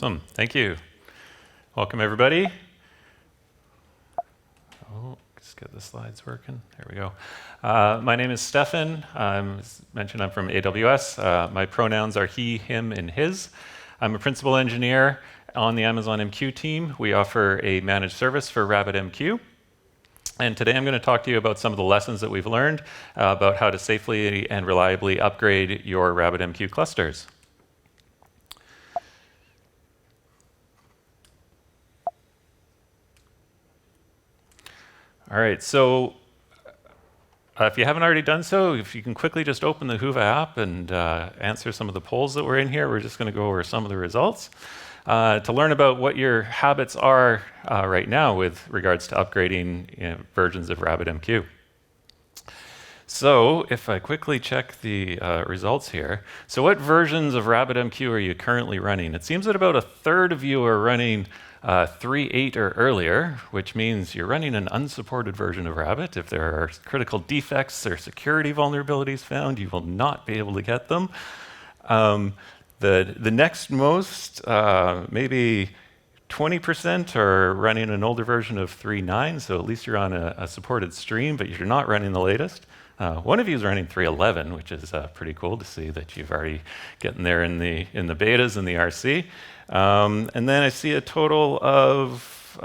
Awesome. Thank you. Welcome, everybody. Oh, just get the slides working. There we go. My name is Stefan. As mentioned, I'm from AWS. My pronouns are he, him, and his. I'm a principal engineer on the Amazon MQ team. We offer a managed service for RabbitMQ. And today I'm going to talk to you about some of the lessons that we've learned about how to safely and reliably upgrade your RabbitMQ clusters. All right, so if you haven't already done so, if you can quickly just open the Whova app and answer some of the polls that were in here, we're just going to go over some of the results to learn about what your habits are right now with regards to upgrading versions of RabbitMQ. So if I quickly check the results here, so what versions of RabbitMQ are you currently running? It seems that about a third of you are running 3.8 or earlier, which means you're running an unsupported version of Rabbit. If there are critical defects or security vulnerabilities found, you will not be able to get them. The next most, maybe 20% are running an older version of 3.9, so at least you're on a supported stream, but you're not running the latest. One of you is running 3.11, which is pretty cool to see that you've already gotten there in the betas and the RC. And then I see a total of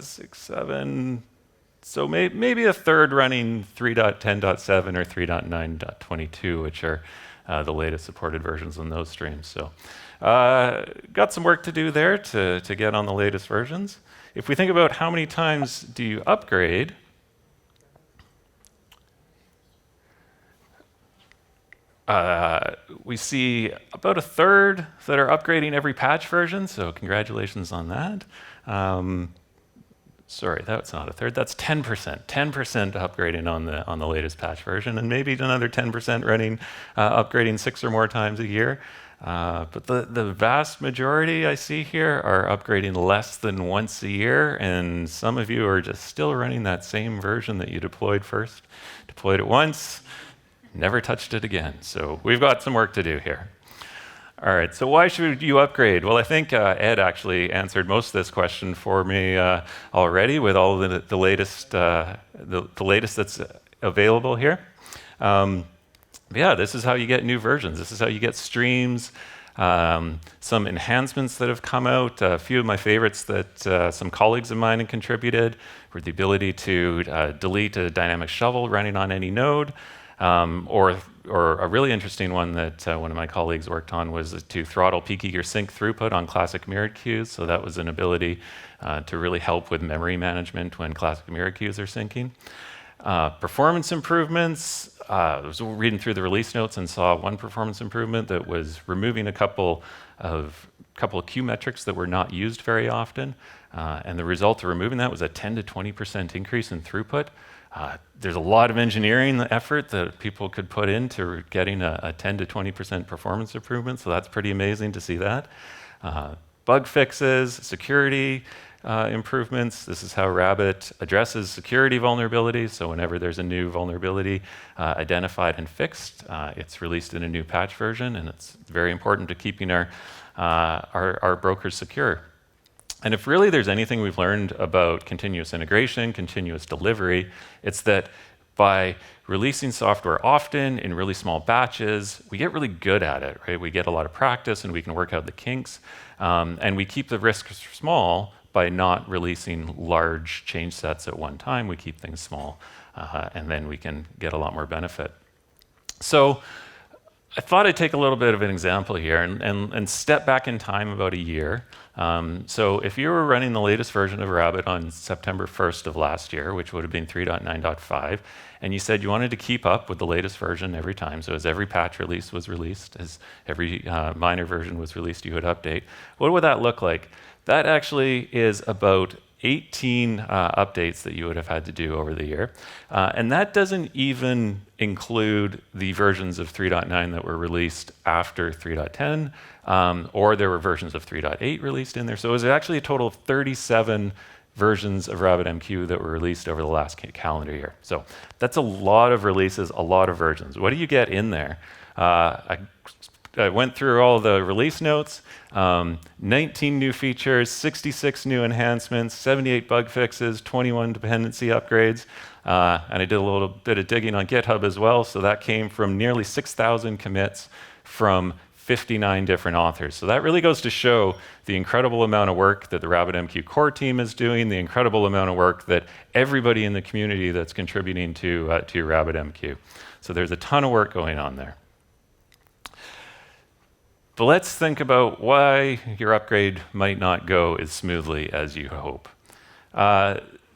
6, 7, so maybe a third running 3.10.7 or 3.9.22, which are the latest supported versions on those streams. So got some work to do there to get on the latest versions. If we think about how many times do you upgrade, we see about a third that are upgrading every patch version, so congratulations on that. Sorry, that's not a third, that's 10%. 10% upgrading on the latest patch version, and maybe another 10% running, upgrading 6 or more times a year. But the vast majority I see here are upgrading less than once a year, and some of you are just still running that same version that you deployed first. Deployed it once, never touched it again. So we've got some work to do here. All right, so why should you upgrade? Well, I think Ed actually answered most of this question for me already with all of the latest that's available here. Yeah, this is how you get new versions. This is how you get streams, some enhancements that have come out. A few of my favorites that some colleagues of mine have contributed were the ability to delete a dynamic shovel running on any node. Or a really interesting one that one of my colleagues worked on was to throttle peaky or sync throughput on classic mirrored queues. So that was an ability to really help with memory management when classic mirrored queues are syncing. Performance improvements. I was reading through the release notes and saw one performance improvement that was removing a couple of queue metrics that were not used very often. And the result of removing that was a 10 to 20% increase in throughput. There's a lot of engineering effort that people could put into getting a 10 to 20% performance improvement, so that's pretty amazing to see that. Bug fixes, security improvements. This is how Rabbit addresses security vulnerabilities, so whenever there's a new vulnerability identified and fixed, it's released in a new patch version, and it's very important to keeping our brokers secure. And if really there's anything we've learned about continuous integration, continuous delivery, it's that by releasing software often in really small batches, we get really good at it, right? We get a lot of practice and we can work out the kinks. And we keep the risks small by not releasing large change sets at one time. We keep things small, and then we can get a lot more benefit. So I thought I'd take a little bit of an example here and step back in time about a year. So if you were running the latest version of Rabbit on September 1st of last year, which would have been 3.9.5, and you said you wanted to keep up with the latest version every time, so as every patch release was released, as every minor version was released, you would update, what would that look like? That actually is about 18 updates that you would have had to do over the year. And that doesn't even include the versions of 3.9 that were released after 3.10, or there were versions of 3.8 released in there. So it was actually a total of 37 versions of RabbitMQ that were released over the last calendar year. So that's a lot of releases, a lot of versions. What do you get in there? A went through all the release notes, 19 new features, 66 new enhancements, 78 bug fixes, 21 dependency upgrades, and I did a little bit of digging on GitHub as well, so that came from nearly 6,000 commits from 59 different authors. So that really goes to show the incredible amount of work that the RabbitMQ core team is doing, the incredible amount of work that everybody in the community that's contributing to RabbitMQ. So there's a ton of work going on there. But let's think about why your upgrade might not go as smoothly as you hope.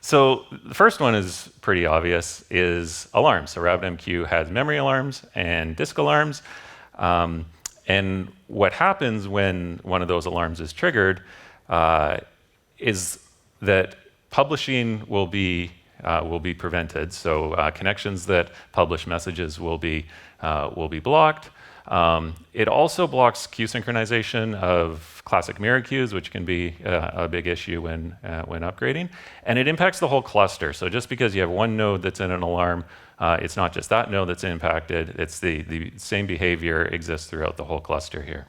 So the first one is pretty obvious, is alarms. So RabbitMQ has memory alarms and disk alarms. And what happens when one of those alarms is triggered is that publishing will be prevented. So connections that publish messages will be blocked. It also blocks queue synchronization of classic mirror queues, which can be a big issue when upgrading. And it impacts the whole cluster. So just because you have one node that's in an alarm, it's not just that node that's impacted. It's the same behavior exists throughout the whole cluster here.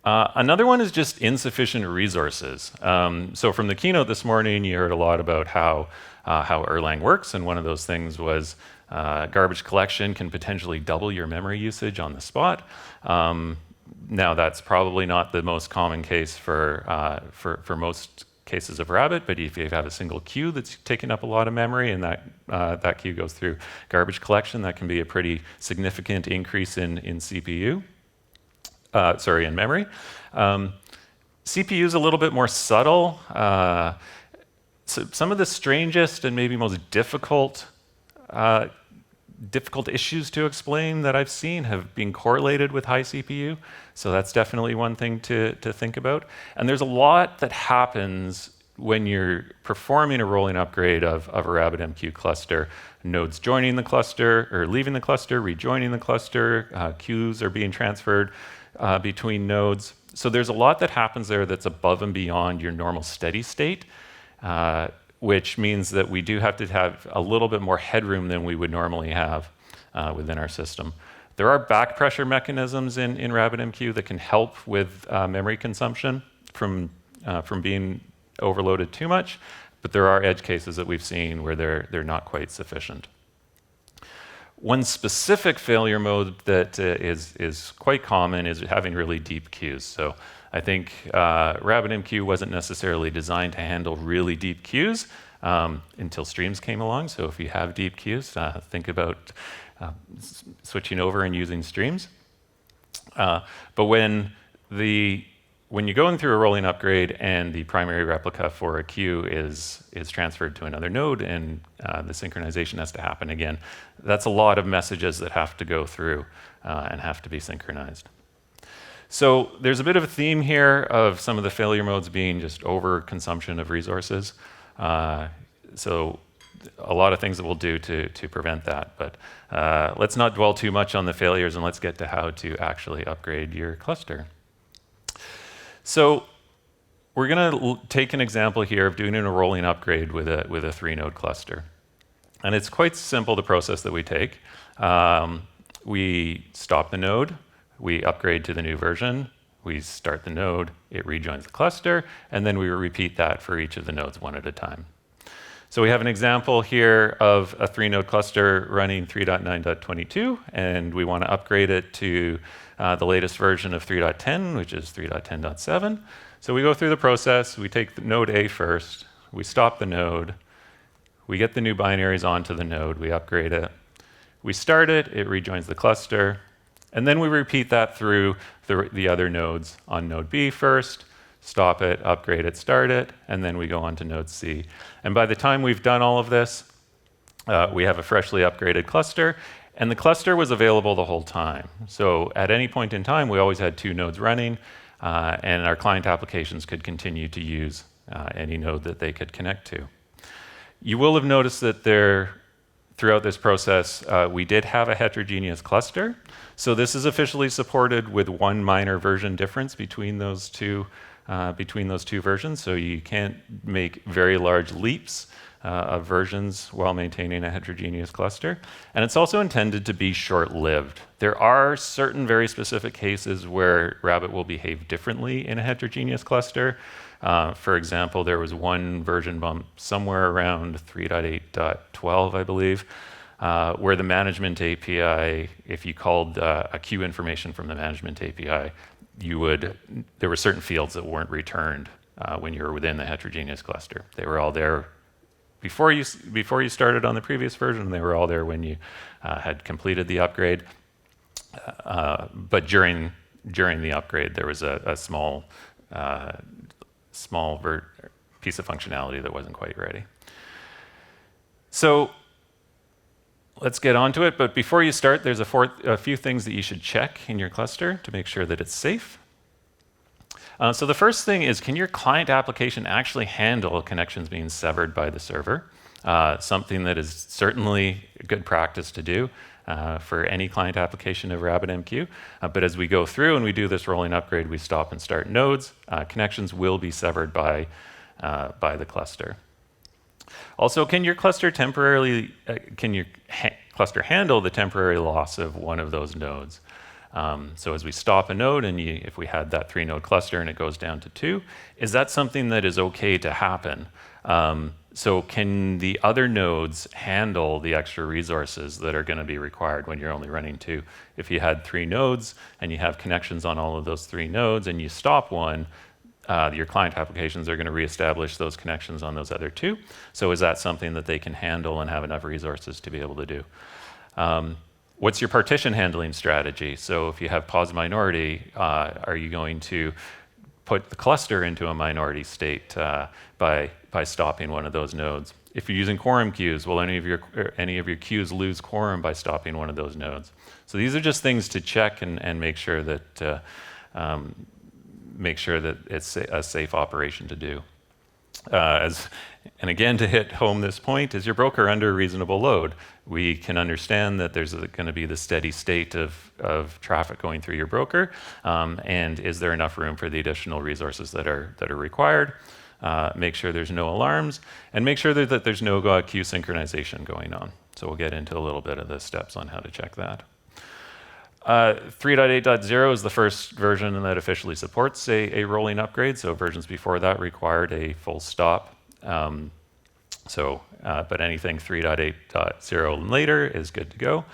Another one is just insufficient resources. So from the keynote this morning, you heard a lot about how Erlang works, and one of those things was garbage collection can potentially double your memory usage on the spot. Now, that's probably not the most common case for most cases of Rabbit, but if you have a single queue that's taking up a lot of memory and that queue goes through garbage collection, that can be a pretty significant increase in CPU. In memory. CPU is a little bit more subtle. So some of the strangest and maybe most difficult issues to explain that I've seen have been correlated with high CPU. So that's definitely one thing to think about. And there's a lot that happens when you're performing a rolling upgrade of a RabbitMQ cluster. Nodes joining the cluster or leaving the cluster, rejoining the cluster, queues are being transferred between nodes. So there's a lot that happens there that's above and beyond your normal steady state, which means that we do have to have a little bit more headroom than we would normally have within our system. There are back pressure mechanisms in RabbitMQ that can help with memory consumption from being overloaded too much, but there are edge cases that we've seen where they're not quite sufficient. One specific failure mode that is quite common is having really deep queues. So I think RabbitMQ wasn't necessarily designed to handle really deep queues until streams came along. So if you have deep queues, think about switching over and using streams. But when you're going through a rolling upgrade and the primary replica for a queue is transferred to another node and the synchronization has to happen again, that's a lot of messages that have to go through and have to be synchronized. So there's a bit of a theme here of some of the failure modes being just overconsumption of resources. So a lot of things that we'll do to prevent that. But let's not dwell too much on the failures and let's get to how to actually upgrade your cluster. So we're going to take an example here of doing a rolling upgrade with a 3-node cluster. And it's quite simple, the process that we take. We stop the node, we upgrade to the new version, we start the node, it rejoins the cluster, and then we repeat that for each of the nodes one at a time. So we have an example here of a 3-node cluster running 3.9.22, and we want to upgrade it to the latest version of 3.10, which is 3.10.7. So we go through the process, we take the node A first, we stop the node, we get the new binaries onto the node, we upgrade it, we start it, it rejoins the cluster, and then we repeat that through the other nodes on node B first, stop it, upgrade it, start it, and then we go on to node C. And by the time we've done all of this, we have a freshly upgraded cluster, and the cluster was available the whole time. So at any point in time, we always had 2 nodes running, and our client applications could continue to use any node that they could connect to. You will have noticed that throughout this process, we did have a heterogeneous cluster. So this is officially supported with one minor version difference between those two versions. So you can't make very large leaps of versions while maintaining a heterogeneous cluster. And it's also intended to be short-lived. There are certain very specific cases where Rabbit will behave differently in a heterogeneous cluster. For example, there was one version bump somewhere around 3.8.12, I believe, where the management API, if you called a queue information from the management API, there were certain fields that weren't returned when you were within the heterogeneous cluster. They were all there before you started on the previous version, and they were all there when you had completed the upgrade. But during the upgrade, there was a small piece of functionality that wasn't quite ready. So let's get onto it. But before you start, there's a few things that you should check in your cluster to make sure that it's safe. So the first thing is, can your client application actually handle connections being severed by the server? Something that is certainly a good practice to do for any client application of RabbitMQ. But as we go through and we do this rolling upgrade, we stop and start nodes. Connections will be severed by the cluster. Also, can your cluster handle the temporary loss of one of those nodes? So as we stop a node, and if we had that 3-node cluster and it goes down to 2, is that something that is okay to happen? So can the other nodes handle the extra resources that are going to be required when you're only running 2? If you had 3 nodes and you have connections on all of those 3 nodes and you stop one, your client applications are going to reestablish those connections on those other 2. So is that something that they can handle and have enough resources to be able to do? What's your partition handling strategy? So if you have pos minority, are you going to put the cluster into a minority state by stopping one of those nodes? If you're using quorum queues, will any of your queues lose quorum by stopping one of those nodes? So these are just things to check and make sure that it's a safe operation to do. And again, to hit home this point, is your broker under reasonable load? We can understand that there's going to be the steady state of traffic going through your broker, and is there enough room for the additional resources that are required? Make sure there's no alarms, and make sure that there's no queue synchronization going on. So we'll get into a little bit of the steps on how to check that. 3.8.0 is the first version that officially supports a rolling upgrade. So versions before that required a full stop. But anything 3.8.0 and later is good to go.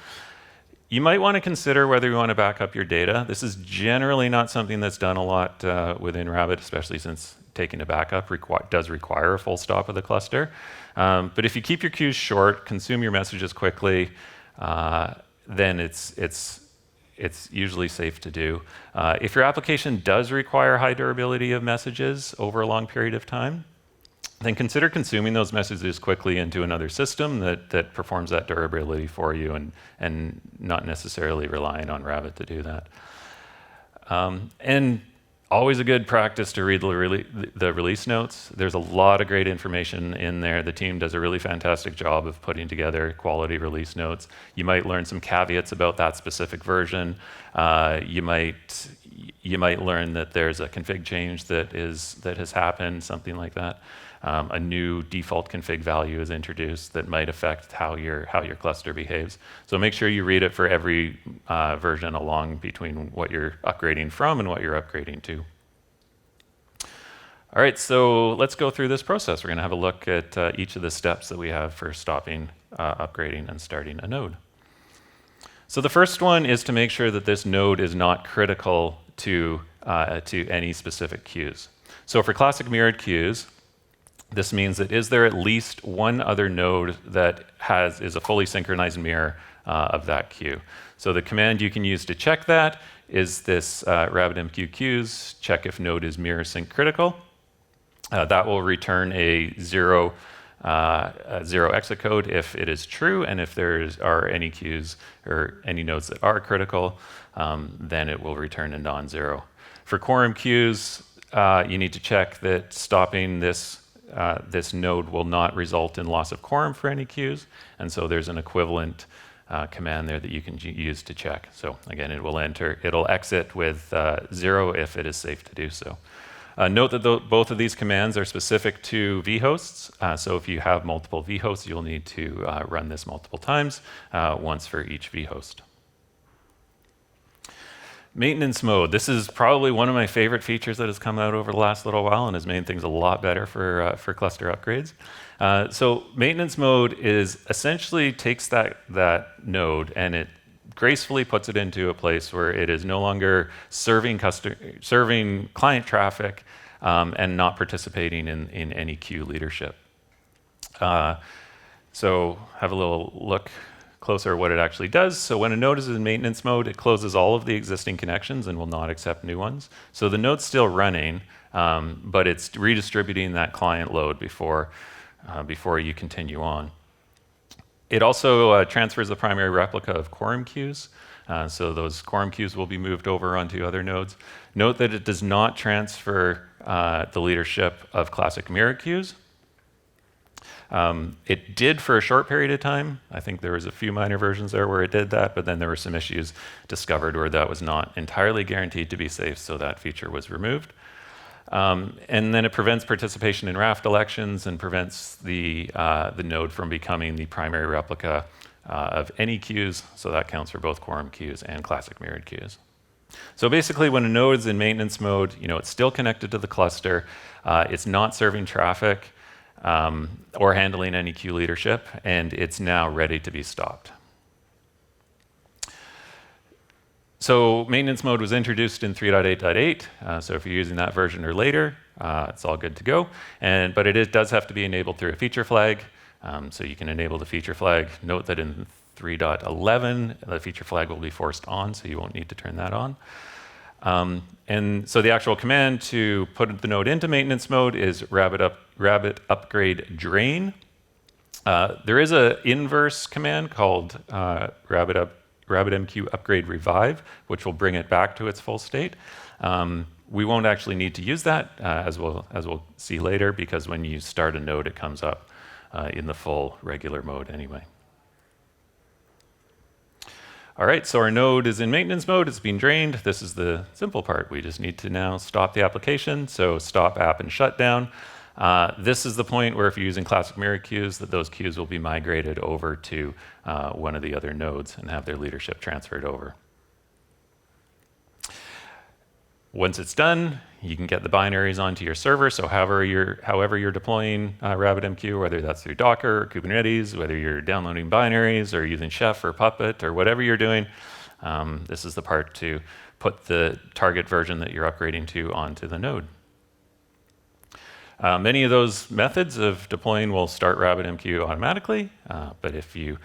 You might want to consider whether you want to back up your data. This is generally not something that's done a lot within Rabbit, especially since taking a backup does require a full stop of the cluster. But if you keep your queues short, consume your messages quickly, then it's usually safe to do. If your application does require high durability of messages over a long period of time, then consider consuming those messages quickly into another system that performs that durability for you, and not necessarily relying on Rabbit to do that. And always a good practice to read the release notes. There's a lot of great information in there. The team does a really fantastic job of putting together quality release notes. You might learn some caveats about that specific version. You might learn that there's a config change that has happened, something like that. A new default config value is introduced that might affect how your cluster behaves. So make sure you read it for every version along between what you're upgrading from and what you're upgrading to. All right, so let's go through this process. We're going to have a look at each of the steps that we have for stopping, upgrading, and starting a node. So the first one is to make sure that this node is not critical to any specific queues. So for classic mirrored queues, this means that is there at least one other node that is a fully synchronized mirror of that queue. So the command you can use to check that is this RabbitMQ queues, check if node is mirror sync critical. That will return a zero exit code if it is true, and if there are any queues or any nodes that are critical, then it will return a non-zero. For quorum queues, you need to check that stopping this node will not result in loss of quorum for any queues, and so there's an equivalent command there that you can use to check. So again, it'll exit with 0 if it is safe to do so. Note that both of these commands are specific to vhosts. So if you have multiple vhosts, you'll need to run this multiple times, once for each vhost. Maintenance mode. This is probably one of my favorite features that has come out over the last little while and has made things a lot better for cluster upgrades. So maintenance mode is essentially takes that node and it gracefully puts it into a place where it is no longer serving client traffic and not participating in any queue leadership. So have a little look closer at what it actually does. So when a node is in maintenance mode, it closes all of the existing connections and will not accept new ones. So the node's still running, but it's redistributing that client load before you continue on. It also transfers the primary replica of quorum queues. So those quorum queues will be moved over onto other nodes. Note that it does not transfer the leadership of classic mirror queues. It did for a short period of time. I think there was a few minor versions there where it did that, but then there were some issues discovered where that was not entirely guaranteed to be safe, so that feature was removed. And then it prevents participation in raft elections and prevents the node from becoming the primary replica of any queues, so that counts for both quorum queues and classic mirrored queues. So basically, when a node is in maintenance mode, it's still connected to the cluster, it's not serving traffic, or handling any queue leadership, and it's now ready to be stopped. So maintenance mode was introduced in 3.8.8, so if you're using that version or later, it's all good to go. But it does have to be enabled through a feature flag, so you can enable the feature flag. Note that in 3.11, the feature flag will be forced on, so you won't need to turn that on. And so the actual command to put the node into maintenance mode is rabbit upgrade drain. There is an inverse command called RabbitMQ upgrade revive, which will bring it back to its full state. We won't actually need to use that, as we'll see later, because when you start a node, it comes up in the full regular mode anyway. All right, so our node is in maintenance mode, it's been drained. This is the simple part. We just need to now stop the application, so stop app and shutdown. This is the point where if you're using classic mirror queues, that those queues will be migrated over to one of the other nodes and have their leadership transferred over. Once it's done, you can get the binaries onto your server. So however you're deploying RabbitMQ, whether that's through Docker or Kubernetes, whether you're downloading binaries or using Chef or Puppet or whatever you're doing, this is the part to put the target version that you're upgrading to onto the node. Many of those methods of deploying will start RabbitMQ automatically, but if you're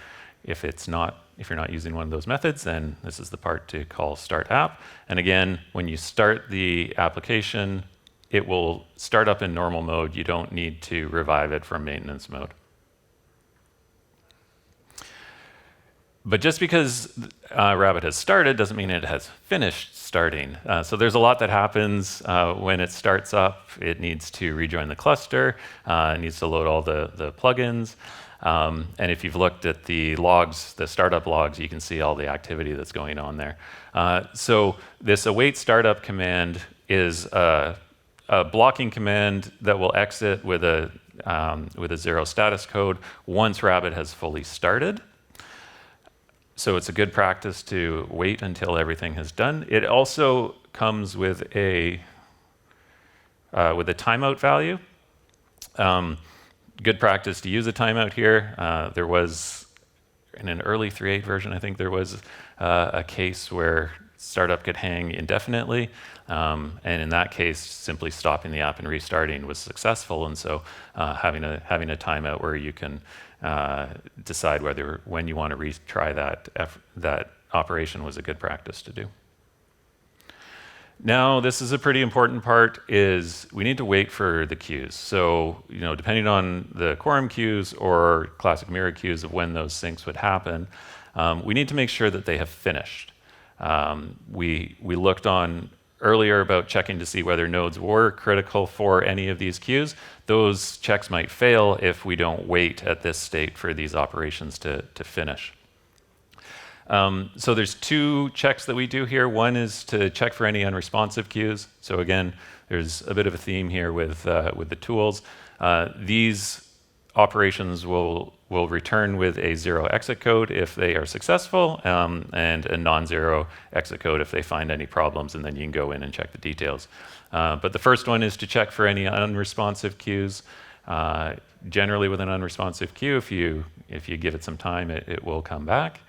not using one of those methods, then this is the part to call start app. And again, when you start the application, it will start up in normal mode. You don't need to revive it from maintenance mode. But just because Rabbit has started doesn't mean it has finished starting. So there's a lot that happens when it starts up. It needs to rejoin the cluster. It needs to load all the plugins. And if you've looked at the logs, the startup logs, you can see all the activity that's going on there. So this await startup command is a blocking command that will exit with a 0 status code once Rabbit has fully started. So it's a good practice to wait until everything has done. It also comes with a timeout value. Good practice to use a timeout here. There was, in an early 3.8 version, I think there was a case where startup could hang indefinitely. And in that case, simply stopping the app and restarting was successful. And so having a timeout where you can decide when you want to retry that operation was a good practice to do. Now, this is a pretty important part, is we need to wait for the queues. So, depending on the quorum queues or classic mirror queues of when those syncs would happen, we need to make sure that they have finished. We looked on earlier about checking to see whether nodes were critical for any of these queues. Those checks might fail if we don't wait at this state for these operations to finish. So there's two checks that we do here. One is to check for any unresponsive queues. So again, there's a bit of a theme here with the tools. These operations will return with a 0 exit code if they are successful, and a non-zero exit code if they find any problems, and then you can go in and check the details. But the first one is to check for any unresponsive queues. Generally with an unresponsive queue, if you give it some time, it will come back.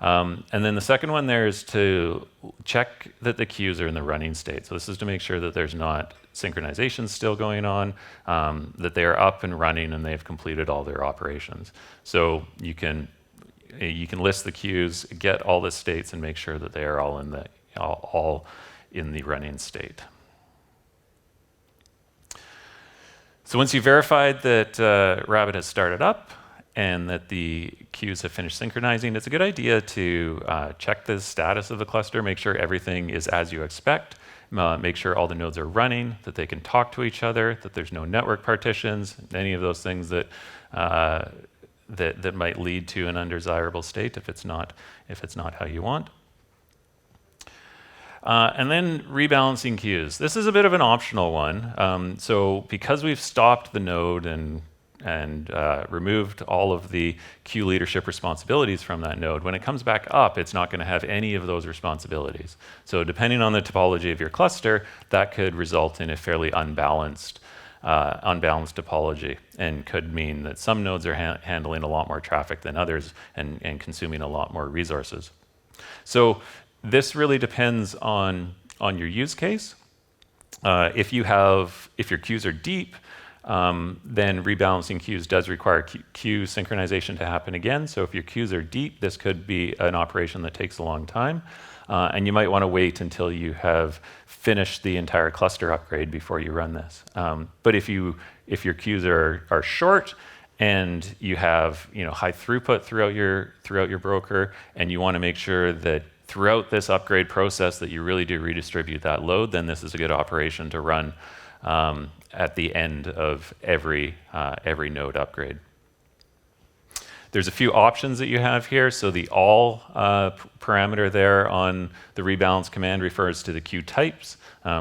And then the second one there is to check that the queues are in the running state. So this is to make sure that there's not synchronization still going on, that they are up and running and they've completed all their operations. So you can list the queues, get all the states, and make sure that they are all in the running state. So once you've verified that Rabbit has started up and that the queues have finished synchronizing, it's a good idea to check the status of the cluster, make sure everything is as you expect, make sure all the nodes are running, that they can talk to each other, that there's no network partitions, any of those things that might lead to an undesirable state if it's not how you want. And then rebalancing queues. This is a bit of an optional one. So because we've stopped the node and removed all of the queue leadership responsibilities from that node, when it comes back up, it's not going to have any of those responsibilities. So depending on the topology of your cluster, that could result in a fairly unbalanced topology, and could mean that some nodes are handling a lot more traffic than others and consuming a lot more resources. So this really depends on your use case. If your queues are deep, then rebalancing queues does require queue synchronization to happen again. So if your queues are deep, this could be an operation that takes a long time. And you might want to wait until you have finished the entire cluster upgrade before you run this. But if your queues are short and you have high throughput throughout your broker, and you want to make sure that throughout this upgrade process that you really do redistribute that load, then this is a good operation to run at the end of every node upgrade. There's a few options that you have here. So the all parameter there on the rebalance command refers to the queue types.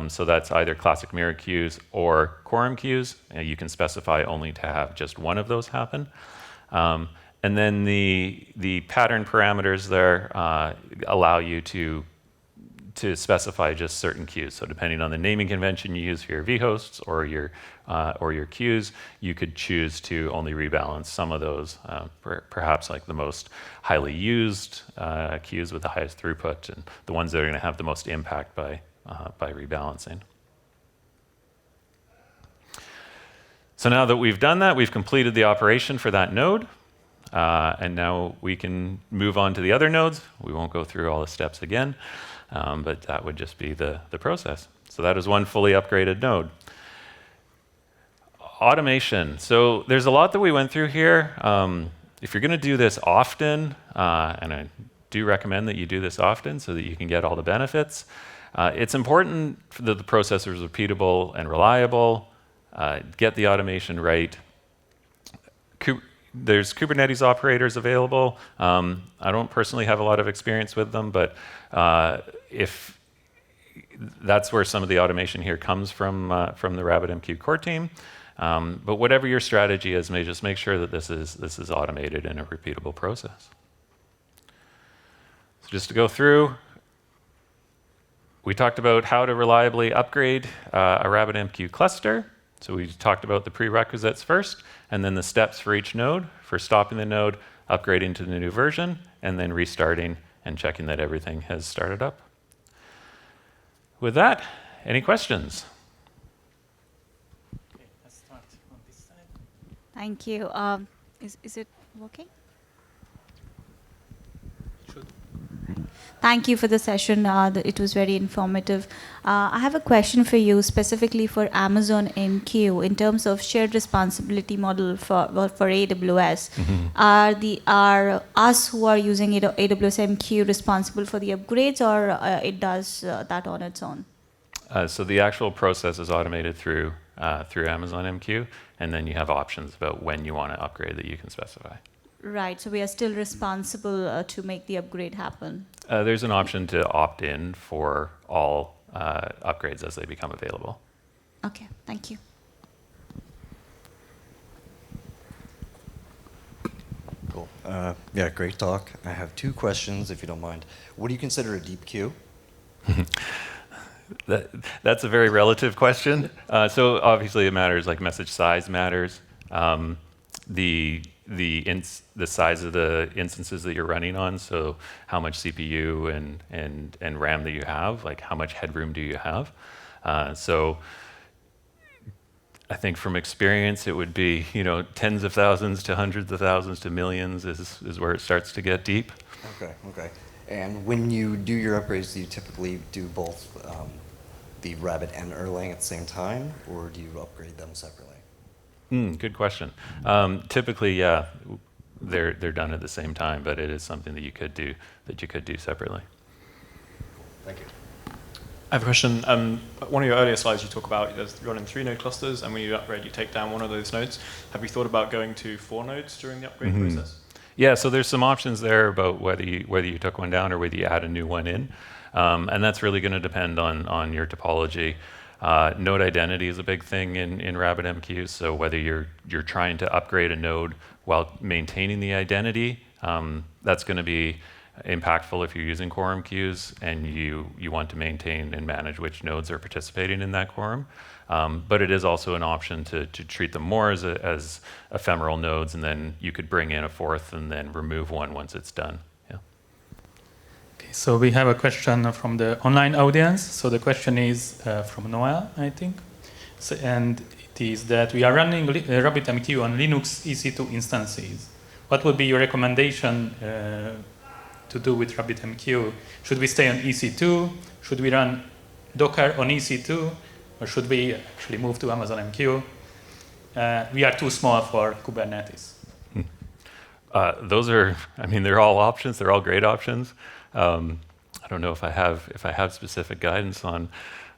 So that's either classic mirror queues or quorum queues. You can specify only to have just one of those happen. And then the pattern parameters there allow you to specify just certain queues. So depending on the naming convention you use for your vhosts or your queues, you could choose to only rebalance some of those, perhaps like the most highly used queues with the highest throughput, and the ones that are going to have the most impact by rebalancing. So now that we've done that, we've completed the operation for that node. And now we can move on to the other nodes. We won't go through all the steps again, but that would just be the process. So that is one fully upgraded node. Automation. So there's a lot that we went through here. If you're going to do this often, and I do recommend that you do this often so that you can get all the benefits, it's important that the processor is repeatable and reliable, get the automation right. There's Kubernetes operators available. I don't personally have a lot of experience with them, but if that's where some of the automation here comes from the RabbitMQ core team. But whatever your strategy is, just make sure that this is automated in a repeatable process. So just to go through, we talked about how to reliably upgrade a RabbitMQ cluster. So we talked about the prerequisites first, and then the steps for each node, for stopping the node, upgrading to the new version, and then restarting and checking that everything has started up. With that, any questions? Okay, let's start on this side. Thank you. Is it working? Thank you for the session. It was very informative. I have a question for you specifically for Amazon MQ in terms of shared responsibility model for AWS. Mm-hmm. Are us who are using AWS MQ responsible for the upgrades, or it does that on its own? So the actual process is automated through Amazon MQ, and then you have options about when you want to upgrade that you can specify. Right, so we are still responsible to make the upgrade happen. There's an option to opt in for all upgrades as they become available. Okay, thank you. Cool. Yeah, great talk. I have 2 questions, if you don't mind. What do you consider a deep queue? That's a very relative question. So obviously it matters, like message size matters. The size of the instances that you're running on, so how much CPU and RAM that you have, like how much headroom do you have. So I think from experience, it would be, tens of thousands to hundreds of thousands to millions is where it starts to get deep. Okay. And when you do your upgrades, do you typically do both the Rabbit and Erlang at the same time, or do you upgrade them separately? Good question. Typically, yeah, they're done at the same time, but it is something that you could do separately. Thank you. I have a question. One of your earlier slides, you talk about there's running 3-node clusters, and when you upgrade, you take down one of those nodes. Have you thought about going to 4 nodes during the upgrade process? Yeah, so there's some options there about whether you took one down or whether you add a new one in, and that's really going to depend on your topology. Node identity is a big thing in RabbitMQ, so whether you're trying to upgrade a node while maintaining the identity, that's going to be impactful if you're using quorum queues and you want to maintain and manage which nodes are participating in that quorum. But it is also an option to treat them more as ephemeral nodes, and then you could bring in a 4th and then remove one once it's done. Yeah. Okay, so we have a question from the online audience. So the question is from Noel, I think. So, and it is that we are running RabbitMQ on Linux EC2 instances. What would be your recommendation to do with RabbitMQ? Should we stay on EC2? Should we run Docker on EC2? Or should we actually move to Amazon MQ? We are too small for Kubernetes. They're all options. They're all great options. I don't know if I have specific guidance on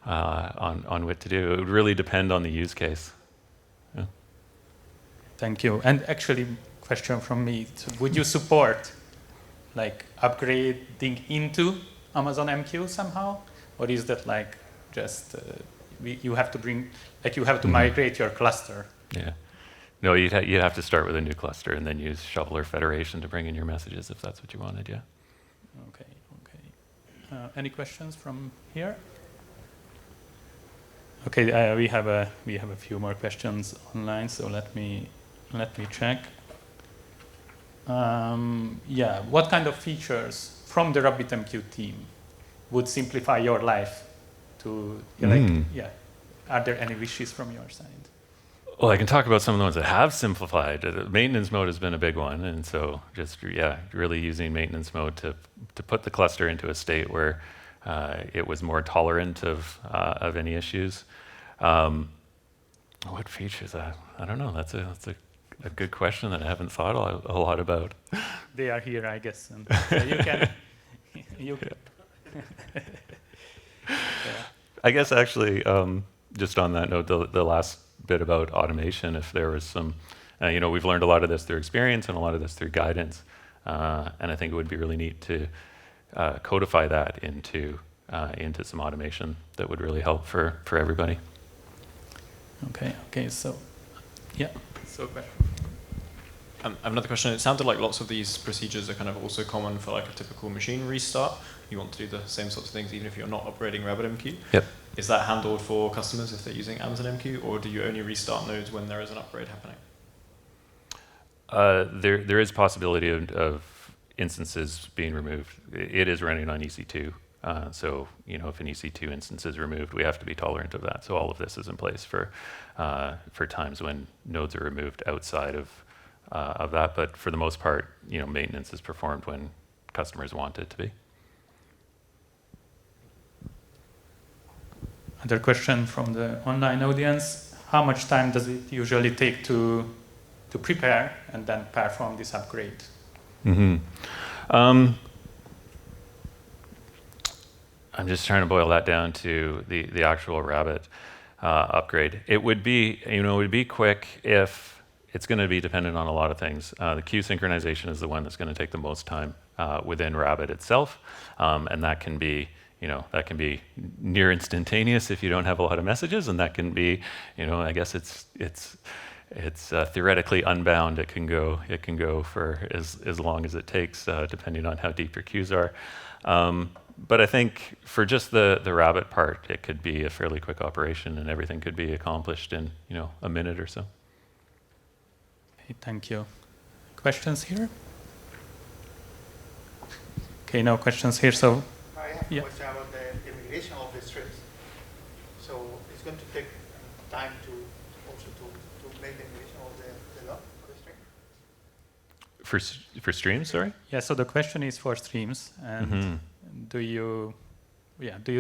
what to do. It would really depend on the use case. Yeah. Thank you. And actually, question from me: would you support upgrading into Amazon MQ somehow, or is that just you have to migrate your cluster? Yeah. No, you'd have to start with a new cluster and then use Shoveler Federation to bring in your messages if that's what you wanted, yeah. Okay. Any questions from here? Okay, we have a few more questions online, so let me check. What kind of features from the RabbitMQ team would simplify your life? Are there any wishes from your side? Well, I can talk about some of the ones that have simplified. Maintenance mode has been a big one, and so just really using maintenance mode to put the cluster into a state where it was more tolerant of any issues. What features? I don't know. That's a good question that I haven't thought a lot about. They are here, I guess, and so you can. I guess actually, just on that note, the last bit about automation, if there was some, we've learned a lot of this through experience and a lot of this through guidance, and I think it would be really neat to codify that into some automation that would really help for everybody. Okay, so, yeah. So question. I have another question. It sounded like lots of these procedures are kind of also common for a typical machine restart. You want to do the same sorts of things even if you're not upgrading RabbitMQ. Yep. Is that handled for customers if they're using Amazon MQ, or do you only restart nodes when there is an upgrade happening? There is possibility of instances being removed. It is running on EC2. So if an EC2 instance is removed, we have to be tolerant of that. So all of this is in place for times when nodes are removed outside of that. But for the most part, maintenance is performed when customers want it to be. Another question from the online audience: how much time does it usually take to prepare and then perform this upgrade? Mm-hmm. I'm just trying to boil that down to the actual Rabbit upgrade. It would be quick if it's going to be dependent on a lot of things. The queue synchronization is the one that's going to take the most time within Rabbit itself, and that can be that can be near instantaneous if you don't have a lot of messages, and that can be, I guess it's theoretically unbound. It can go for as long as it takes, depending on how deep your queues are. But I think for just the Rabbit part, it could be a fairly quick operation, and everything could be accomplished in a minute or so. Okay, thank you. Questions here? Okay, no questions here. So I have yeah. a question about the immigration of the streams. So it's going to take time to make the immigration of the log for the stream. For streams, sorry? Yeah, so the question is for streams, and Mhm. do you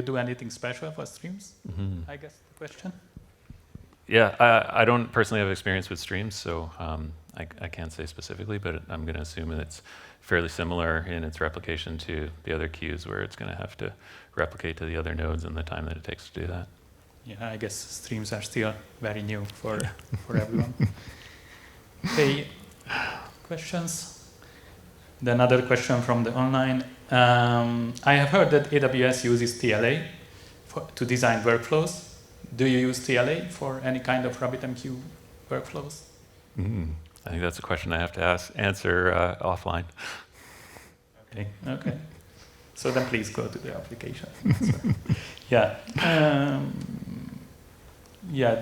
do anything special for streams? Mhm. I guess the question. Yeah, I don't personally have experience with streams, so I can't say specifically, but I'm going to assume that it's fairly similar in its replication to the other queues, where it's going to have to replicate to the other nodes and the time that it takes to do that. Yeah, I guess streams are still very new for everyone. Okay, questions? Then another question from the online. I have heard that AWS uses TLA to design workflows. Do you use TLA for any kind of RabbitMQ workflows? I think that's a question I have to answer offline. Okay. So then please go to the application. Yeah.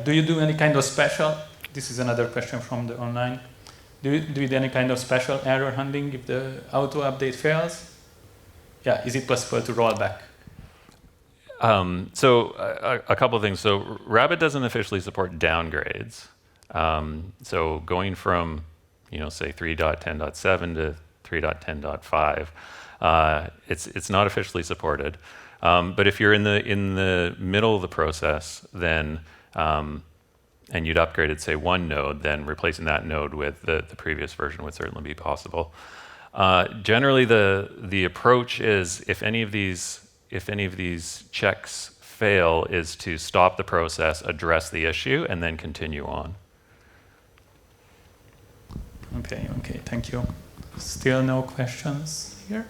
Do you do any kind of special? This is another question from the online. Do you do any kind of special error handling if the auto update fails? Yeah. Is it possible to roll back? So a couple of things. So Rabbit doesn't officially support downgrades. So going from, say 3.10.7 to 3.10.5, it's not officially supported. But if you're in the middle of the process, then and you'd upgraded, say, one node, then replacing that node with the previous version would certainly be possible. Generally, the approach is if any of these checks fail, is to stop the process, address the issue, and then continue on. Okay, thank you. Still no questions here?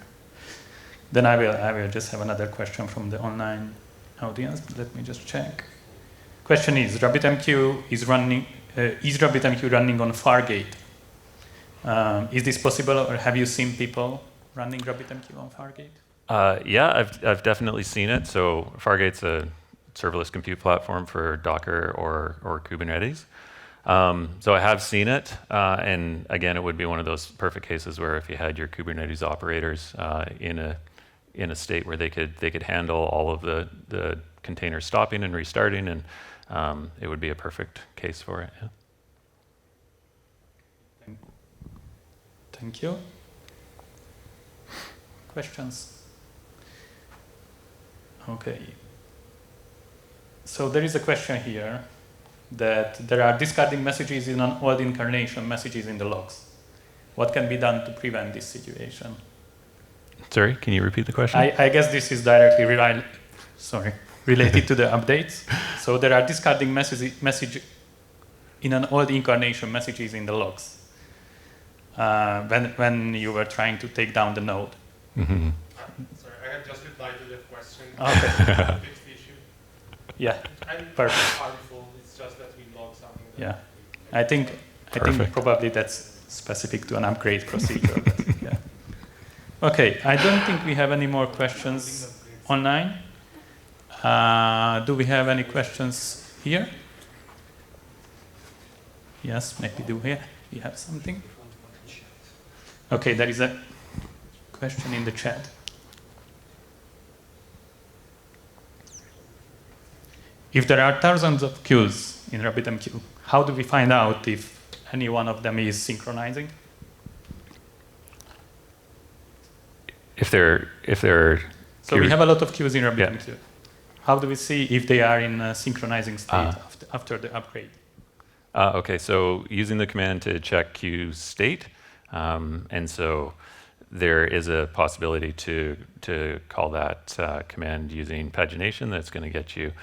Then I will just have another question from the online audience. Let me just check. Question is, RabbitMQ is running on Fargate? Is this possible, or have you seen people running RabbitMQ on Fargate? Yeah, I've definitely seen it. So Fargate's a serverless compute platform for Docker or Kubernetes. So I have seen it, and again, it would be one of those perfect cases where if you had your Kubernetes operators in a state where they could handle all of the containers stopping and restarting, and it would be a perfect case for it. Yeah. Thank you. Questions? Okay. So there is a question here that there are discarding messages in an old incarnation, messages in the logs. What can be done to prevent this situation? Sorry, can you repeat the question? I guess this is directly related to the updates. So there are discarding message in an old incarnation, messages in the logs when you were trying to take down the node. Mm-hmm. Sorry, I had just replied to that question. Okay. Fixed issue. Yeah. And Perfect. it's harmful. It's just that we log something. Yeah. I think probably that's specific to an upgrade procedure. But, yeah. Okay. I don't think we have any more questions online. Do we have any questions here? Yes, maybe we have something. Okay, there is a question in the chat. If there are thousands of queues in RabbitMQ, how do we find out if any one of them is synchronizing? If there So we have a lot of queues in RabbitMQ. Yeah. How do we see if they are in a synchronizing state after the upgrade? Okay, so using the command to check queue state, and so there is a possibility to call that command using pagination. That's going to get you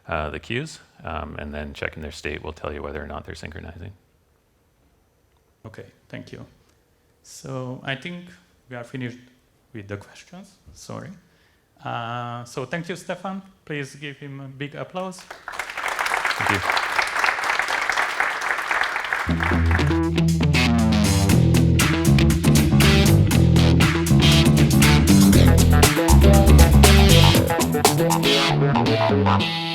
the queues, and then checking their state will tell you whether or not they're synchronizing. Okay, thank you. So I think we are finished with the questions. Sorry. So thank you, Stefan. Please give him a big applause. Thank you. Thank you.